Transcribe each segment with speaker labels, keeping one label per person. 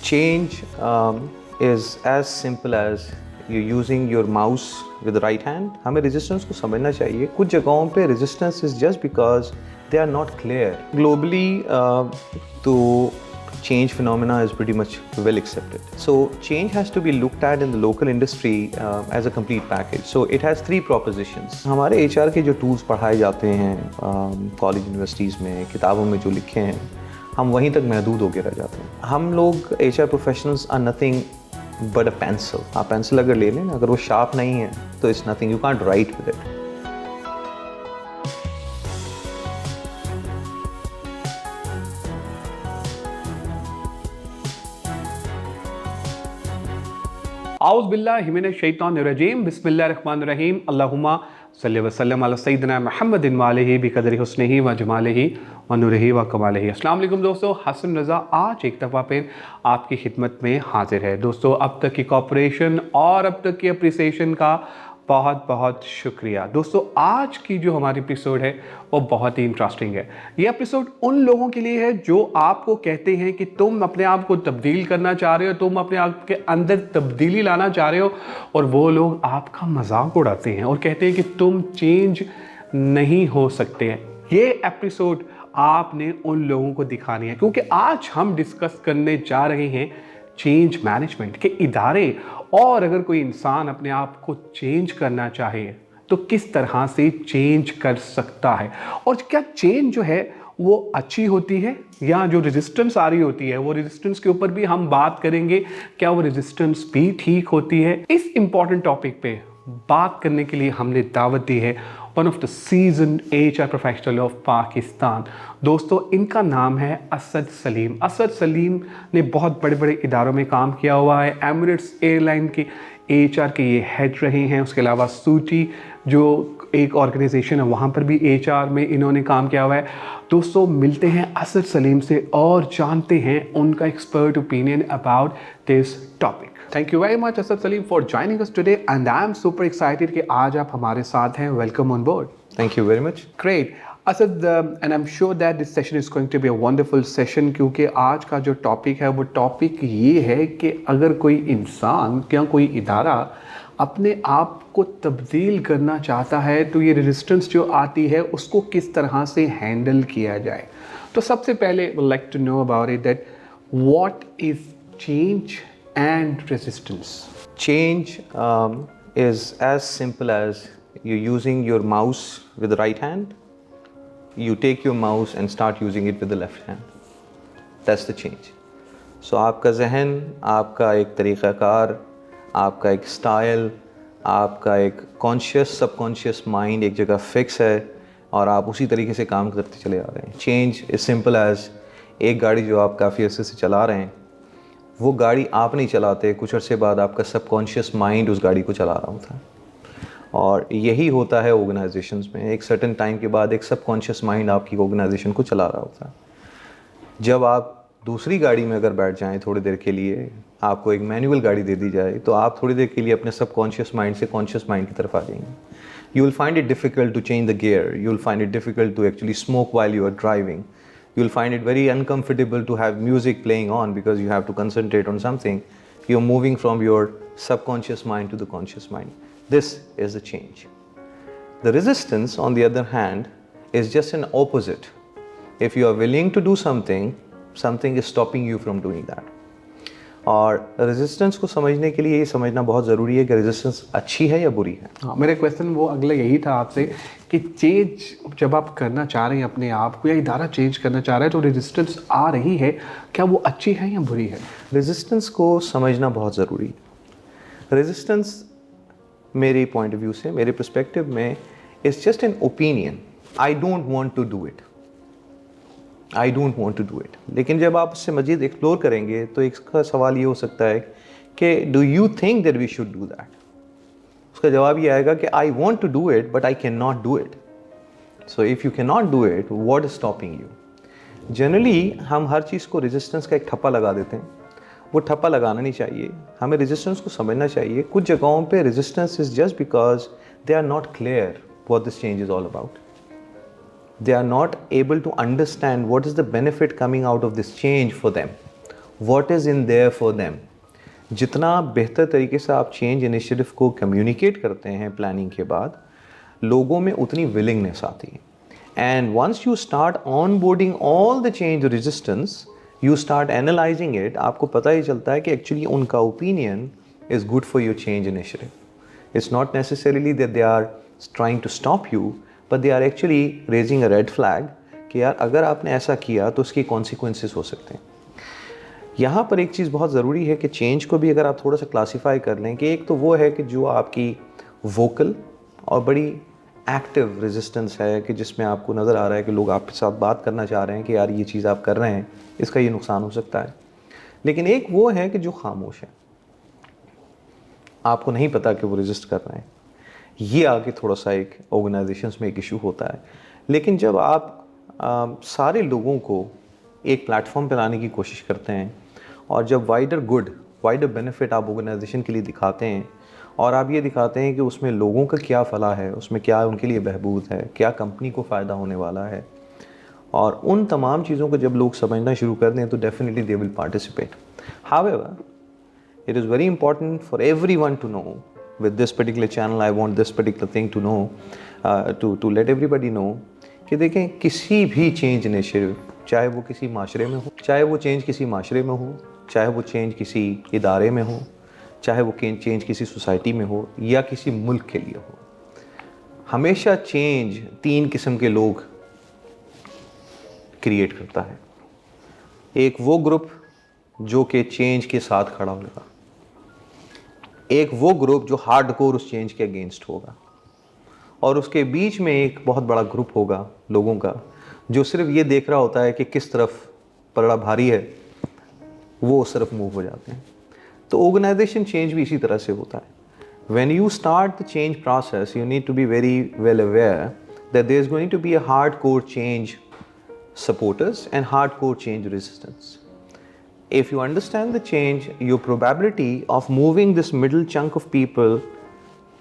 Speaker 1: Change is as simple as you using your mouse with the right hand. हमें resistance को समझना चाहिए. कुछ जगहों पे resistance is just because they are not clear. Globally, तो change phenomena is pretty much well accepted. So change has to be looked at in the local industry as a complete package. So it has three propositions. हमारे HR के जो tools पढ़ाए जाते हैं college universities में, किताबों में जो लिखे हैं, हम वहीं तक महदूद होकर रह जाते हैं. हम लोग HR professionals are nothing but a pencil. आप पेंसिल अगर ले लें ना, अगर वो शार्प नहीं है तो it's nothing, you can't write with it.
Speaker 2: आउज़ बिल्लाहि मिनश शैतानिर रजीम बिस्मिल्लाहिर रहमानिर रहीम अल्लाहुम्मा सल्लि व सल्लिम अला सय्यिदिना मुहम्मदिन व आलिहि बिक़दरि हुस्निही व जमालिही व नूरिही व कमालिही. अस्सलाम वालेकुम दोस्तों, हसन रज़ा आज एक दफ़ा फिर आपकी खिदमत में हाजिर है. दोस्तों, अब तक की कॉपरेशन और अब तक की अप्रिसिएशन का बहुत बहुत शुक्रिया. दोस्तों, आज की जो हमारी एपिसोड है वो बहुत ही इंटरेस्टिंग है. ये एपिसोड उन लोगों के लिए है जो आपको कहते हैं कि तुम अपने आप को तब्दील करना चाह रहे हो, तुम अपने आप के अंदर तब्दीली लाना चाह रहे हो, और वो लोग आपका मजाक उड़ाते हैं और कहते हैं कि तुम चेंज नहीं हो सकते हैं. ये एपिसोड आपने उन लोगों को दिखानी है, क्योंकि आज हम डिस्कस करने जा रहे हैं चेंज मैनेजमेंट के इदारे, और अगर कोई इंसान अपने आप को चेंज करना चाहे तो किस तरह से चेंज कर सकता है, और क्या चेंज जो है वो अच्छी होती है, या जो रेजिस्टेंस आ रही होती है वो रेजिस्टेंस के ऊपर भी हम बात करेंगे, क्या वो रेजिस्टेंस भी ठीक होती है. इस इंपॉर्टेंट टॉपिक पे बात करने के लिए हमने दावत दी है one of the season HR professional of Pakistan. दोस्तों, इनका नाम है असद सलीम. असद सलीम ने बहुत बड़े बड़े इदारों में काम किया हुआ है. एमिरेट्स एयरलाइन के HR के ये हेड रहे हैं. उसके अलावा सूची जो एक ऑर्गेनाइजेशन है वहाँ पर भी HR में इन्होंने काम किया हुआ है. दोस्तों, मिलते हैं असद सलीम से और जानते हैं उनका expert opinion about this topic. Thank you very much Asad Salim for joining us today, and I am super excited कि आज आप हमारे साथ हैं. Welcome on board.
Speaker 1: Thank you very much.
Speaker 2: Great Asad, and I am sure that this session is going to be a wonderful session, क्योंकि आज का जो टॉपिक है वो टॉपिक ये है कि अगर कोई इंसान या कोई इदारा अपने आप को तब्दील करना चाहता है तो ये रेजिस्टेंस जो आती है उसको किस तरह से हैंडल किया जाए. तो सबसे पहले would like to know about it that what is change and resistance.
Speaker 1: Change is as simple as you using your mouse with the right hand. You take your mouse and start using it with the left hand. That's the change. So आपका जहन, आपका एक तरीक़ाकार, आपका एक style, आपका एक conscious subconscious mind एक जगह फिक्स है और आप उसी तरीके से काम करते चले आ रहे हैं. चेंज इज सिंपल एज एक गाड़ी जो आप काफ़ी अर्से से चला रहे हैं, वो गाड़ी आप नहीं चलाते, कुछ अर्से बाद आपका सबकॉन्शियस माइंड उस गाड़ी को चला रहा होता है. और यही होता है ऑर्गेनाइजेशंस में. एक सर्टेन टाइम के बाद एक सबकॉन्शियस माइंड आपकी ऑर्गेनाइजेशन को चला रहा होता है. जब आप दूसरी गाड़ी में अगर बैठ जाएं थोड़ी देर के लिए, आपको एक मैनुअल गाड़ी दे दी जाए, तो आप थोड़ी देर के लिए अपने सबकॉन्शियस माइंड से कॉन्शियस माइंड की तरफ आ जाएंगे. You will find it difficult to change the gear. You will find it difficult to actually smoke while you are driving. You'll find it very uncomfortable to have music playing on because you have to concentrate on something. You're moving from your subconscious mind to the conscious mind. This is the change. The resistance, on the other hand, is just an opposite. If you are willing to do something, something is stopping you from doing that. और resistance को समझने के लिए ये समझना बहुत ज़रूरी है कि रेजिस्टेंस अच्छी है या बुरी है.
Speaker 2: हाँ, मेरा क्वेश्चन वो अगला यही था आपसे कि चेंज जब आप करना चाह रहे हैं अपने आप को, या इदारा चेंज करना चाह रहा है, तो रेजिस्टेंस आ रही है, क्या वो अच्छी है या बुरी है?
Speaker 1: रेजिस्टेंस को समझना बहुत ज़रूरी है. रेजिस्टेंस मेरे पॉइंट ऑफ व्यू से, मेरे पर्सपेक्टिव में, is just an opinion. I don't want to do it. I don't want to do it. लेकिन जब आप उससे मज़ीद एक्सप्लोर करेंगे तो इसका सवाल ये हो सकता है कि do you think that we should do that. उसका जवाब ये आएगा कि I want to do it but I can not do it. So if you can not do it, what is stopping you. Generally हम हर चीज़ को resistance का एक ठप्पा लगा देते हैं. वो ठप्पा लगाना नहीं चाहिए. हमें रेजिस्टेंस को समझना चाहिए. कुछ जगहों पे resistance is just because they are not clear what this change is all about. They are not able to understand what is the benefit coming out of this change for them. what is in there for them. जितना बेहतर तरीके से आप change initiative को communicate करते हैं planning के बाद, लोगों में उतनी विलिंगनेस आती है. And once you start onboarding all the change resistance, you start analysing it, आपको पता ही चलता है कि एक्चुअली उनका opinion is good for your change initiative. It's not necessarily that they are trying to stop you, but they are actually raising a red flag कि यार अगर आपने ऐसा किया तो उसकी कॉन्सिक्वेंसेस हो सकते हैं. यहाँ पर एक चीज़ बहुत ज़रूरी है कि चेंज को भी अगर आप थोड़ा सा क्लासीफाई कर लें कि एक तो वो है कि जो आपकी वोकल और बड़ी एक्टिव रेजिस्टेंस है कि जिसमें आपको नज़र आ रहा है कि लोग आपके साथ बात करना चाह रहे हैं कि यार ये चीज़ आप कर रहे हैं, इसका ये नुकसान हो सकता है. लेकिन एक वो है कि जो खामोश है, आपको नहीं पता कि वो रेजिस्ट कर रहे हैं. ये आगे थोड़ा सा एक ऑर्गेनाइजेशंस में एक इशू होता है. लेकिन जब आप सारे लोगों को एक प्लेटफॉर्म पर लाने की कोशिश करते हैं और जब वाइडर गुड, वाइडर बेनिफिट आप ऑर्गेनाइजेशन के लिए दिखाते हैं और आप ये दिखाते हैं कि उसमें लोगों का क्या फ़लाह है, उसमें क्या उनके लिए बहबूद है, क्या कंपनी को फ़ायदा होने वाला है, और उन तमाम चीज़ों को जब लोग समझना शुरू कर दें तो definitely they will participate. However, it is very important for everyone to know. With this particular channel, I want this particular thing to know, to let everybody know कि देखें किसी भी चेंज इनिशिएटिव, चाहे वो किसी माशरे में हो, चाहे वो चेंज किसी माशरे में हो, चाहे वो चेंज किसी इदारे में हो, चाहे वो चेंज किसी सोसाइटी में हो या किसी मुल्क के लिए हो, हमेशा चेंज 3 किस्म के लोग क्रिएट करता है. एक वो ग्रुप जो कि चेंज के साथ खड़ा होगा, एक वो ग्रुप जो हार्डकोर उस चेंज के अगेंस्ट होगा, और उसके बीच में एक बहुत बड़ा ग्रुप होगा लोगों का जो सिर्फ ये देख रहा होता है कि किस तरफ पलड़ा भारी है, वो उस तरफ मूव हो जाते हैं. तो ऑर्गेनाइजेशन चेंज भी इसी तरह से होता है. When you start the change process, you need to be very well aware that there is going to be a hardcore change supporters and hardcore change resistance. If you understand the change, your probability of moving this middle chunk of people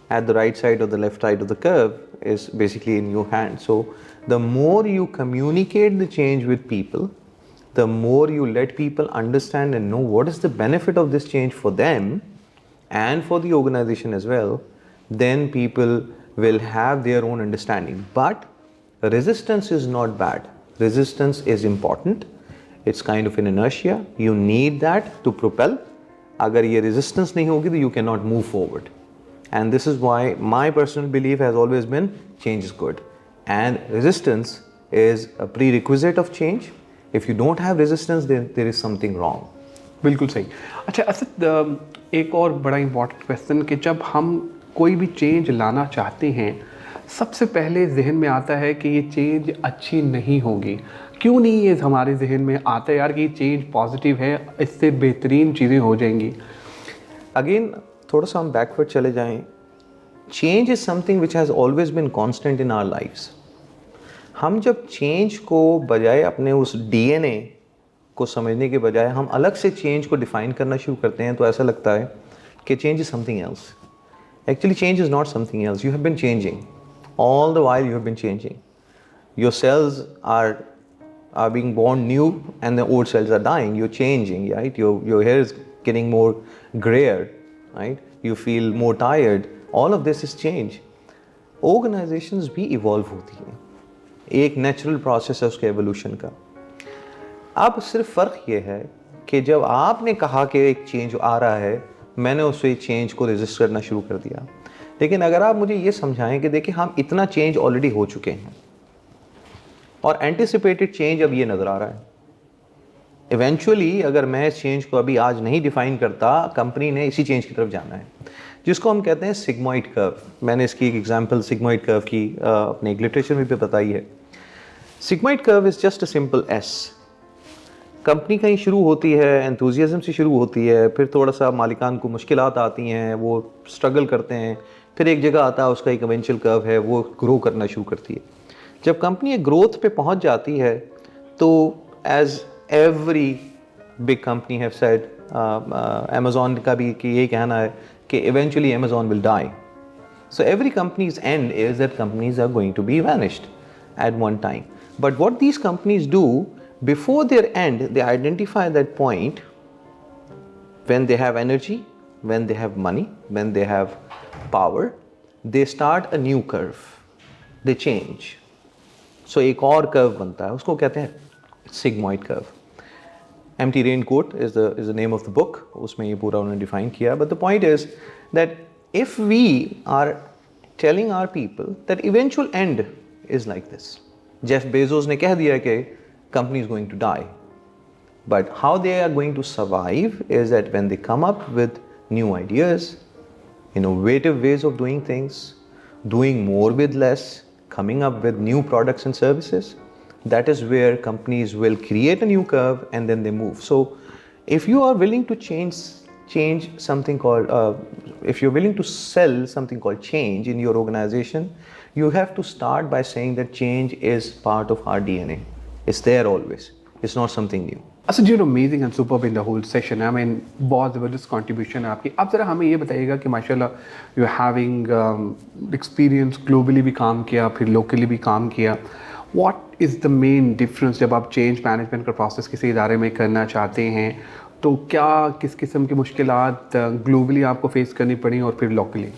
Speaker 1: at the right side or the left side of the curve is basically in your hand. So the more you communicate the change with people, the more you let people understand and know what is the benefit of this change for them and for the organization as well, then people will have their own understanding. But resistance is not bad. Resistance is important. It's kind of an inertia. You need that to propel. अगर ये resistance नहीं होगी तो you cannot move forward. And this is why my personal belief has always been change is good. And resistance is a prerequisite of change. If you don't have resistance, then there is something wrong.
Speaker 2: बिल्कुल सही. अच्छा असद, एक और बड़ा important question कि जब हम कोई भी चेंज लाना चाहते हैं, सबसे पहले जहन में आता है कि ये चेंज अच्छी नहीं होगी. क्यों नहीं ये हमारे जहन में आता है यार कि ये चेंज पॉजिटिव है, इससे बेहतरीन चीज़ें हो जाएंगी.
Speaker 1: अगेन थोड़ा सा हम बैकवर्ड चले जाएं. Change is something which has always been constant in our lifes. हम जब चेंज को बजाय अपने उस डीएनए को समझने के बजाय हम अलग से चेंज को डिफ़ाइन करना शुरू करते हैं, तो ऐसा लगता है कि change is something else. Actually change is not something else. You have been changing all the while. You have been changing. Your cells are being born new and the old cells are dying. You're changing, right? Your hair is getting more grayer, right? You feel more tired. All of this is change. Organizations भी evolve होती हैं. एक natural process है उसके evolution का. अब सिर्फ फ़र्क ये है कि जब आपने कहा कि एक चेंज आ रहा है, मैंने उससे चेंज को रेजिस्ट करना शुरू कर दिया. लेकिन अगर आप मुझे ये समझाएं कि देखिए हम इतना चेंज ऑलरेडी हो चुके हैं और एंटिसिपेटेड चेंज अब ये नज़र आ रहा है. इवेंचुअली अगर मैं इस चेंज को अभी आज नहीं डिफ़ाइन करता, कंपनी ने इसी चेंज की तरफ जाना है, जिसको हम कहते हैं सिग्मॉइड कर्व. मैंने इसकी एक एग्जांपल सिग्मॉइड कर्व की अपने एक लिटरेचर में भी बताई है. Sigmoid curve is just a simple S. Company कहीं शुरू होती है, एंथुजियाज्म से शुरू होती है, फिर थोड़ा सा मालिकान को मुश्किलात आती हैं, वो स्ट्रगल करते हैं, फिर एक जगह आता है उसका एक इवेंचुअल कर्व है, वो ग्रो करना शुरू करती है. जब कंपनी एक ग्रोथ पे पहुंच जाती है तो as every big company have said, Amazon का भी कि यही कहना है कि eventually Amazon will die. So every companies end is that companies are going to be vanished at one time. But what these companies do, before their end, they identify that point when they have energy, when they have money, when they have power, they start a new curve, they change. So एक और curve बनता है, उसको कहते हैं sigmoid curve. Empty Raincoat is the name of the book, उसमें ये पूरा उन्होंने define किया. But the point is that if we are telling our people that eventual end is like this, Jeff Bezos ने कह दिया कि company is going to die. But how they are going to survive is that when they come up with new ideas, innovative ways of doing things, doing more with less, coming up with new products and services, that is where companies will create a new curve and then they move. So if you are willing to change something called, if you're willing to sell something called change in your organization, you have to start by saying that change is part of our DNA. It's there always. It's not something new.
Speaker 2: Asad, you're amazing and superb in the whole session. I mean, बहुत ज़बरदस्त contribution है आपकी. अब ज़रा हमें ये बताइएगा कि माशाल्लाह you're having experience globally भी काम किया, फिर locally भी काम किया. What is the main difference जब आप change management का process किसी इदारे में करना चाहते हैं, तो क्या किस किस्म की मुश्किलात globally आपको face करनी पड़ी और फिर locally?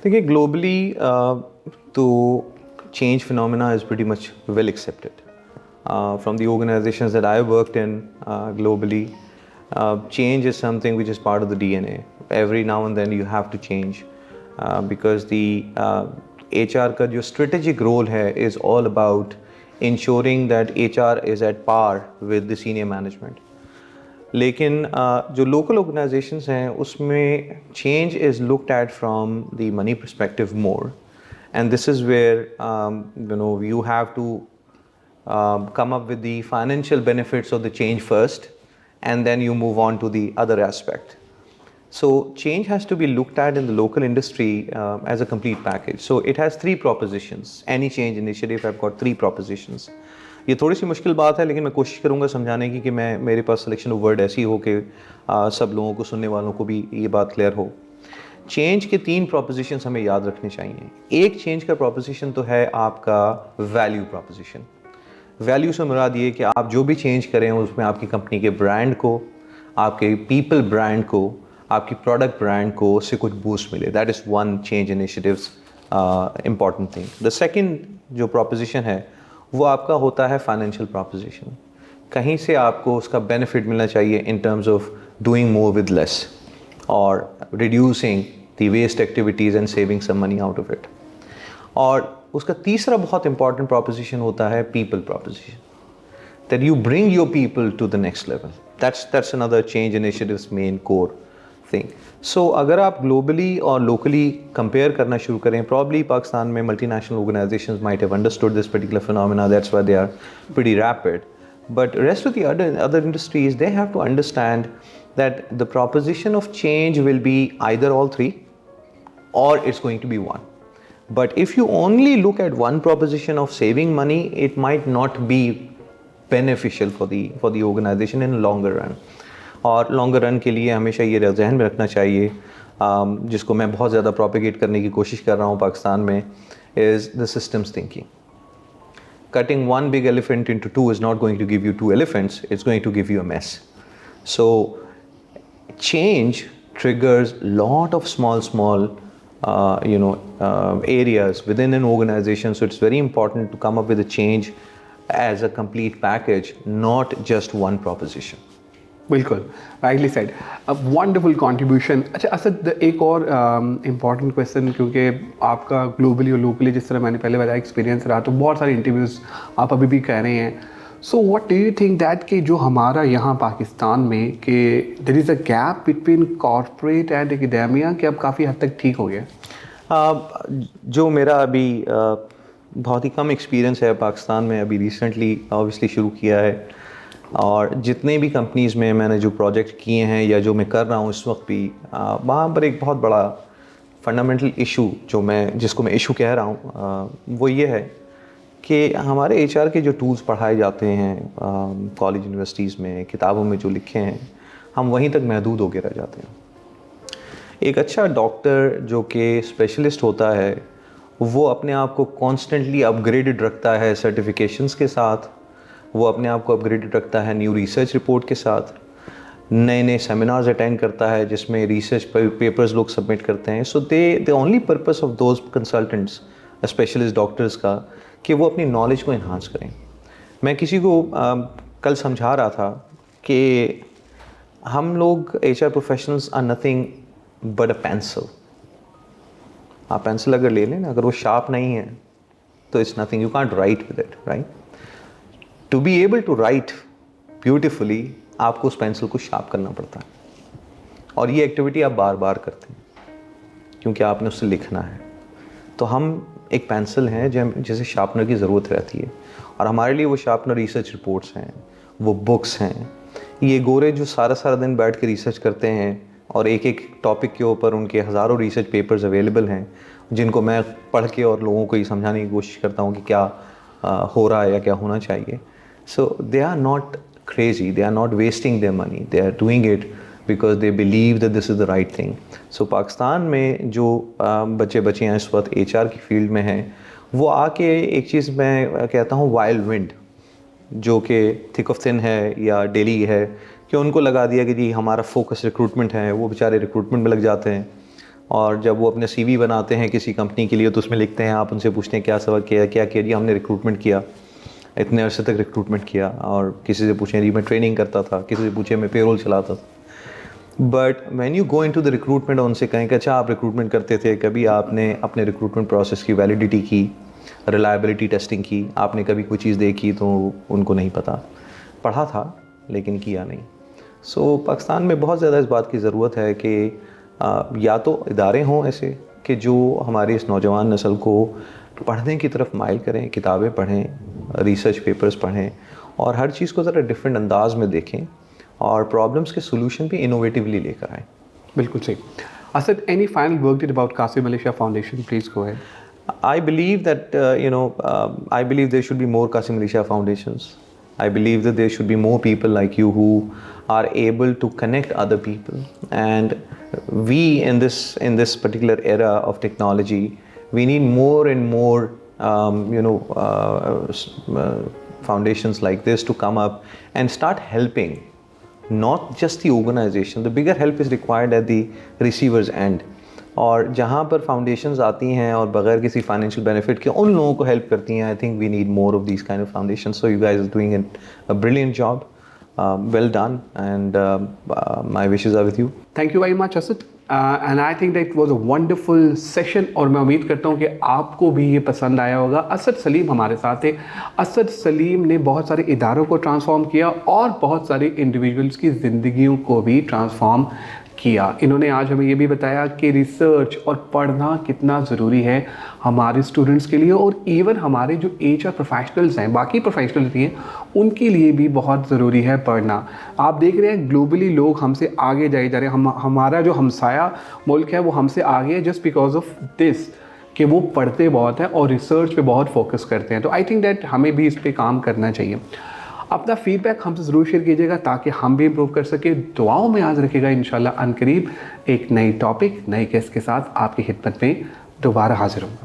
Speaker 1: देखिए, globally तो change phenomena is pretty much well accepted. From the organizations that I worked in globally, change is something which is part of the DNA. Every now and then you have to change because the HR का जो strategic role है is all about ensuring that HR is at par with the senior management. लेकिन जो local organizations हैं उसमें change is looked at from the money perspective more, and this is where you have to come up with the financial benefits of the change first, and then you move on to the other aspect. So change has to be looked at in the local industry as a complete package. So it has 3 propositions. Any change initiative have got 3 propositions. ये थोड़ी सी मुश्किल बात है, लेकिन मैं कोशिश करूँगा समझाने की कि मेरे पास सिलेक्शन ऑफ वर्ड ऐसी हो कि सब लोगों को, सुनने वालों को भी ये बात क्लियर हो. चेंज के 3 प्रोपोजिशंस हमें याद रखने चाहिए. एक चेंज का प्रोपोजिशन तो है आपका वैल्यू प्रोपोजिशन. वैल्यू से मुराद ये कि आप जो भी चेंज करें उसमें आपकी कंपनी के ब्रांड को, आपके पीपल ब्रांड को, आपकी प्रोडक्ट ब्रांड को उससे कुछ बूस्ट मिले. That is one change initiatives important thing. The second जो प्रोपोजिशन है वो आपका होता है फाइनेंशियल प्रोपोजिशन. कहीं से आपको उसका बेनिफिट मिलना चाहिए in terms of doing more with less और reducing the waste activities and saving some money out of it. और उसका तीसरा बहुत इंपॉर्टेंट प्रोपोजिशन होता है people proposition, that you bring your people to the next level. That's another change initiatives main core thing. So अगर आप globally और locally compare करना शुरू करें, प्रॉब्ली पाकिस्तान में multinational organisations might have understood this particular phenomena, that's why they are pretty rapid. But rest of the other industries, they have to understand that the proposition of change will be either all 3 or it's going to be one. But if you only look at one proposition of saving money, it might not be beneficial for the organization in longer run. और longer run के लिए हमेशा ये ज़हन में रखना चाहिए, जिसको मैं बहुत ज़्यादा propagate करने की कोशिश कर रहा हूँ पाकिस्तान में, is the systems thinking. Cutting one big elephant into 2 is not going to give you 2 elephants, it's going to give you a mess. So change triggers lot of small areas within an organization. So it's very important to come up with a change as a complete package, not just one proposition.
Speaker 2: बिल्कुल, rightly said. Wonderful contribution. अच्छा असद, एक और important question, क्योंकि आपका globally और locally जिस तरह मैंने पहले बताया एक्सपीरियंस रहा, तो बहुत सारे इंटरव्यूज़ आप अभी भी कह रहे हैं. So what do you think that कि जो हमारा यहाँ पाकिस्तान में कि there is a gap between corporate and academia, कि अब काफ़ी हद तक ठीक हो गया?
Speaker 1: जो मेरा अभी बहुत ही कम एक्सपीरियंस है पाकिस्तान में, अभी रिसेंटली ऑब्वियसली शुरू किया है, और जितने भी कंपनीज़ में मैंने जो प्रोजेक्ट किए हैं या जो मैं कर रहा हूँ इस वक्त भी, वहाँ पर एक बहुत बड़ा फंडामेंटल इशू जिसको मैं इशू कह रहा हूँ, वो ये है कि हमारे एचआर के जो टूल्स पढ़ाए जाते हैं कॉलेज यूनिवर्सिटीज़ में, किताबों में जो लिखे हैं, हम वहीं तक महदूद होकर रह जाते हैं. एक अच्छा डॉक्टर जो कि स्पेशलिस्ट होता है, वो अपने आप को कॉन्स्टेंटली अपग्रेडेड रखता है सर्टिफिकेशंस के साथ, वो अपने आप को अपग्रेडेड रखता है न्यू रिसर्च रिपोर्ट के साथ. नए नए सेमिनार्स अटेंड करता है जिसमें रिसर्च पेपर्स लोग सबमिट करते हैं. So the only purpose of those consultants, specialist doctors का, कि वो अपनी नॉलेज को इन्हांस करें. मैं किसी को कल समझा रहा था कि हम लोग HR professionals are nothing but a pencil. आप पेंसिल अगर ले लें ना, अगर वो शार्प नहीं है तो it's nothing, you can't write with it, right. To be able to write beautifully आपको उस पेंसिल को शार्प करना पड़ता है, और ये एक्टिविटी आप बार बार करते हैं क्योंकि आपने उससे लिखना है. तो हम एक पेंसिल हैं जैसे शार्पनर की ज़रूरत रहती है, और हमारे लिए वो शार्पनर रिसर्च रिपोर्ट्स हैं, वो बुक्स हैं. ये गोरे जो सारा दिन बैठ के रिसर्च करते हैं और एक एक टॉपिक के ऊपर उनके हज़ारों रिसर्च पेपर्स अवेलेबल हैं जिनको मैं पढ़ के और लोगों को ये समझाने की कोशिश करता हूँ कि क्या हो रहा है या क्या होना चाहिए. So they are not crazy, they are not wasting their money, they are doing it because they believe that this is the right thing. So Pakistan में जो बच्चे बच्चियाँ इस वक्त HR की फील्ड में हैं, वो आके एक चीज़ मैं कहता हूँ वाइल्ड विंड, जो कि थिक ऑफ थिन है या डेली है, कि उनको लगा दिया कि जी हमारा फोकस रिक्रूटमेंट है. वो बेचारे रिक्रूटमेंट में लग जाते हैं, और जब वो अपने CV बनाते हैं किसी कंपनी के लिए तो उसमें लिखते हैं, आप उनसे पूछते हैं क्या सबक किया, क्या किया जी हमने रिक्रूटमेंट किया, इतने अरसे तक रिक्रूटमेंट किया. और किसी से पूछें जी मैं ट्रेनिंग करता था, किसी से पूछे मैं पेरोल चलाता था. But when you go into the recruitment, उनसे कहें कि अच्छा आप रिक्रूटमेंट करते थे, कभी आपने अपने रिक्रूटमेंट प्रोसेस की वैलिडिटी की, रिलायबिलिटी टेस्टिंग की, आपने कभी कोई चीज़ देखी? तो उनको नहीं पता. पढ़ा था लेकिन किया नहीं. सो पाकिस्तान में बहुत ज़्यादा इस बात की ज़रूरत है कि या तो इदारे हों ऐसे कि जो हमारी इस नौजवान नस्ल को पढ़ने की तरफ माइल करें, किताबें पढ़ें, रिसर्च पेपर्स पढ़ें, और हर चीज़ को ज़रा डिफरेंट अंदाज में देखें और प्रॉब्लम्स के सोल्यूशन भी इनोवेटिवली लेकर आएँ.
Speaker 2: बिल्कुल सही. Asad, any final word about Qasim Ali Shah foundation, please go ahead.
Speaker 1: I believe that I believe there should be more Qasim Ali Shah foundations. I believe that there should be more people like you who are able to connect other people. And we in this particular era of technology, we need more and more foundations like this to come up and start helping, not just the organization. The bigger help is required at the receiver's end. और जहाँ पर foundations आती हैं और बगैर किसी financial benefit के उन लोगों को हेल्प करती हैं, I think we need more of these kind of foundation. So you guys are doing a brilliant job. Well done, and my wishes are with you.
Speaker 2: Thank you very much Asad, and I think that was a wonderful session, और मैं उम्मीद करता हूँ कि आपको भी ये पसंद आया होगा. असद सलीम हमारे साथ थे. असद सलीम ने बहुत सारे इदारों को ट्रांसफॉर्म किया और बहुत सारे इंडिविजुअल्स की ज़िंदगियों को भी ट्रांसफॉर्म किया. इन्होंने आज हमें ये भी बताया कि रिसर्च और पढ़ना कितना ज़रूरी है हमारे स्टूडेंट्स के लिए, और इवन हमारे जो HR प्रोफेशनल्स हैं, बाकी प्रोफेशनल्स भी हैं, उनके लिए भी बहुत ज़रूरी है पढ़ना. आप देख रहे हैं ग्लोबली लोग हमसे आगे जाए जा रहे हैं. हमारा जो हमसाया मुल्क है वो हमसे आगे है जस्ट बिकॉज ऑफ दिस, कि वो पढ़ते बहुत हैं और रिसर्च पे बहुत फोकस करते हैं. तो आई थिंक दैट हमें भी इस पर काम करना चाहिए. अपना फीडबैक हमसे ज़रूर शेयर कीजिएगा ताकि हम भी इम्प्रूव कर सकें. दुआओं में याद रखिएगा. इंशाल्लाह अनकरीब एक नई टॉपिक, नए गेस्ट के साथ आपकी खिदमत में दोबारा हाजिर होंगे.